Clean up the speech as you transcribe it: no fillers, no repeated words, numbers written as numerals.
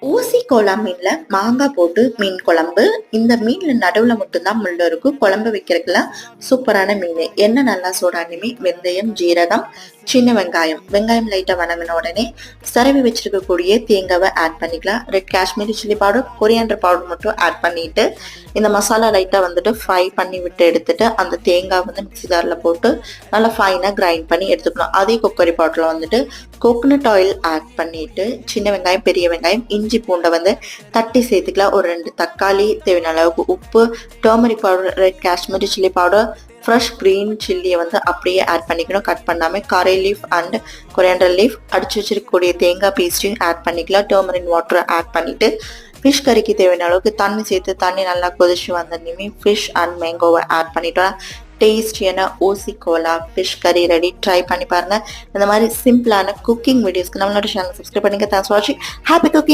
ஊசி கோலா மீன்ல மாங்காய் போட்டு மீன் குழம்பு. இந்த மீன்ல நடுவுல மட்டும்தான் முள்ளு இருக்கும். குழம்பு வைக்கிறதுக்குலாம் சூப்பரான மீன். எண்ணெய் நல்லா சூடானுமே வெந்தயம், ஜீரகம், சின்ன வெங்காயம் லைட்டா வணங்கின உடனே சரவி வச்சிருக்கக்கூடிய தேங்காவை ஆட் பண்ணிக்கலாம். Red Kashmiri chilli powder, coriander powder மட்டும் ஆட் பண்ணிட்டு இந்த மசாலா லைட்டா வந்துட்டு ஃப்ரை பண்ணி விட்டு எடுத்துட்டு அந்த தேங்காய் வந்து மிக்ஸி ஜார்ல போட்டு நல்லா ஃபைனா கிரைண்ட் பண்ணி எடுத்துக்கணும். அதே கொக்கரி பவுடர்ல வந்துட்டு கோகனட் ஆயில் ஆட் பண்ணிட்டு சின்ன வெங்காயம், பெரிய வெங்காயம், இஞ்சி பூண்டை வந்து தட்டி சேர்த்துக்கலாம். ஒரு 2 தக்காளி, தேவையான அளவுக்கு உப்பு, turmeric powder, red Kashmiri chilli powder, fresh green சில்லியை வந்து அப்படியே ஆட் பண்ணிக்கணும். கட் பண்ணாமல் கரை லீஃப் அண்ட் கொரியாண்டர் லீஃப், அடிச்சு வச்சிருக்கக்கூடிய தேங்காய் பேஸ்ட்டையும் ஆட் பண்ணிக்கலாம். டர்மரின் வாட்டரை ஆட் பண்ணிட்டு ஃபிஷ் கறிக்கு தேவையான அளவுக்கு தண்ணி சேர்த்து தண்ணி நல்லா கொதிச்சு வந்தோடனே ஃபிஷ் அண்ட் மேங்கோவை ஆட் பண்ணிட்டோம். டேஸ்டியான ஊசி கோலா ஃபிஷ் கறி ரெடி. ட்ரை பண்ணி பாருங்க. இந்த மாதிரி சிம்பிளான குக்கிங் வீடியோஸ்க்கு நம்மளோட சேனல் சப்ஸ்கிரைப் பண்ணிக்க. தேங்க்ஸ் ஃபார் வாட்சிங். Happy cooking.